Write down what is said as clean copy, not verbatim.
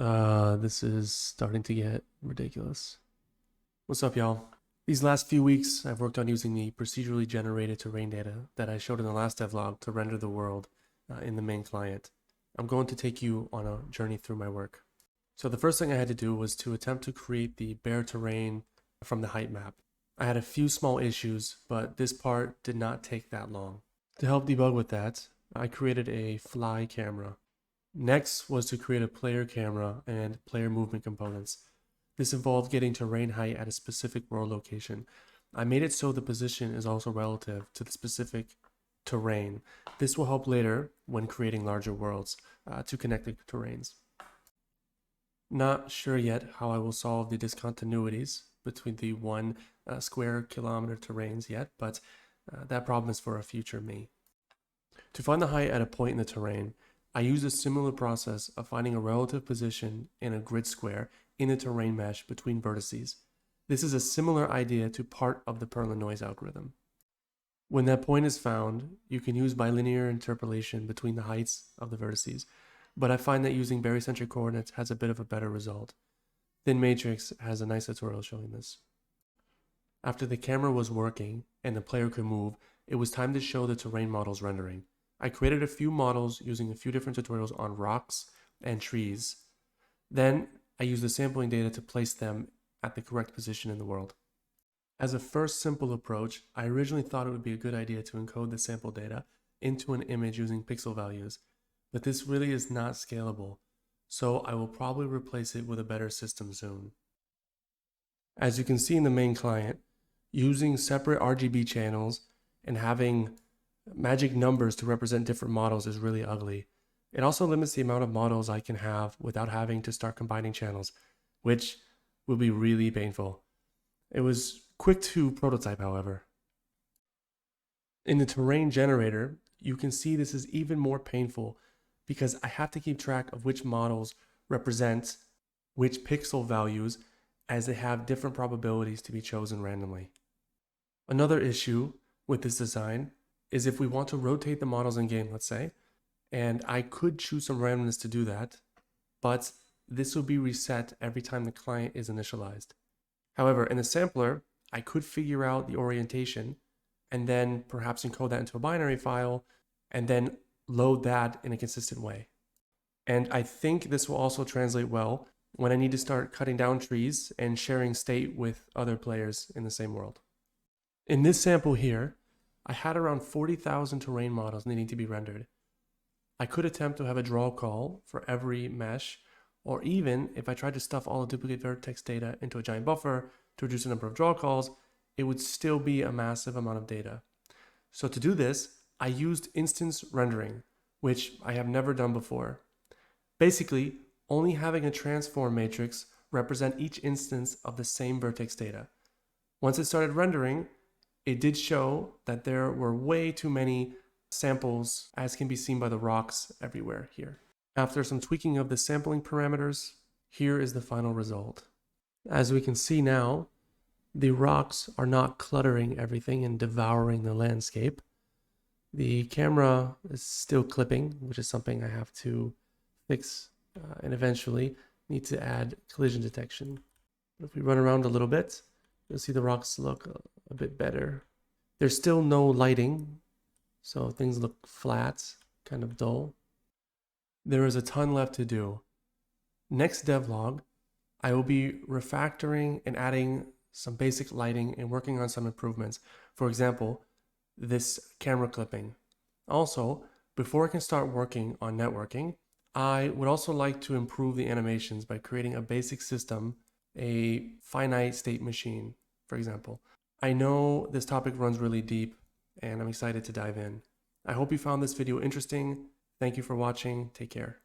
This is starting to get ridiculous. What's up, y'all? These last few weeks, I've worked on using the procedurally generated terrain data that I showed in the last devlog to render the world in the main client. I'm going to take you on a journey through my work. So the first thing I had to do was to attempt to create the bare terrain from the height map. I had a few small issues, but this part did not take that long. To help debug with that, I created a fly camera. Next was to create a player camera and player movement components. This involved getting terrain height at a specific world location. I made it so the position is also relative to the specific terrain. This will help later when creating larger worlds to connect the terrains. Not sure yet how I will solve the discontinuities between the 1 square kilometer terrains yet, but that problem is for a future me. To find the height at a point in the terrain, I used a similar process of finding a relative position in a grid square in a terrain mesh between vertices. This is a similar idea to part of the Perlin noise algorithm. When that point is found, you can use bilinear interpolation between the heights of the vertices, but I find that using barycentric coordinates has a bit of a better result. Thin Matrix has a nice tutorial showing this. After the camera was working and the player could move, it was time to show the terrain models rendering. I created a few models using a few different tutorials on rocks and trees. Then I used the sampling data to place them at the correct position in the world. As a first simple approach, I originally thought it would be a good idea to encode the sample data into an image using pixel values, but this really is not scalable, so I will probably replace it with a better system soon. As you can see in the main client, using separate RGB channels and having magic numbers to represent different models is really ugly. It also limits the amount of models I can have without having to start combining channels, which will be really painful. It was quick to prototype, however. In the terrain generator, you can see this is even more painful because I have to keep track of which models represent which pixel values as they have different probabilities to be chosen randomly. Another issue with this design is if we want to rotate the models in game, let's say, and I could choose some randomness to do that, but this will be reset every time the client is initialized. However, in the sampler, I could figure out the orientation and then perhaps encode that into a binary file and then load that in a consistent way. And I think this will also translate well when I need to start cutting down trees and sharing state with other players in the same world. In this sample here, I had around 40,000 terrain models needing to be rendered. I could attempt to have a draw call for every mesh, or even if I tried to stuff all the duplicate vertex data into a giant buffer to reduce the number of draw calls, it would still be a massive amount of data. So to do this, I used instance rendering, which I have never done before. Basically, only having a transform matrix represent each instance of the same vertex data. Once it started rendering, it did show that there were way too many samples, as can be seen by the rocks everywhere here. After some tweaking of the sampling parameters, here is the final result. As we can see now, the rocks are not cluttering everything and devouring the landscape. The camera is still clipping, which is something I have to fix and eventually need to add collision detection. If we run around a little bit, you'll see the rocks look a bit better. There's still no lighting, so things look flat, kind of dull. There is a ton left to do. Next devlog, I will be refactoring and adding some basic lighting and working on some improvements. For example, this camera clipping. Also, before I can start working on networking, I would also like to improve the animations by creating a basic system, a finite state machine, for example. I know this topic runs really deep and I'm excited to dive in. I hope you found this video interesting. Thank you for watching. Take care.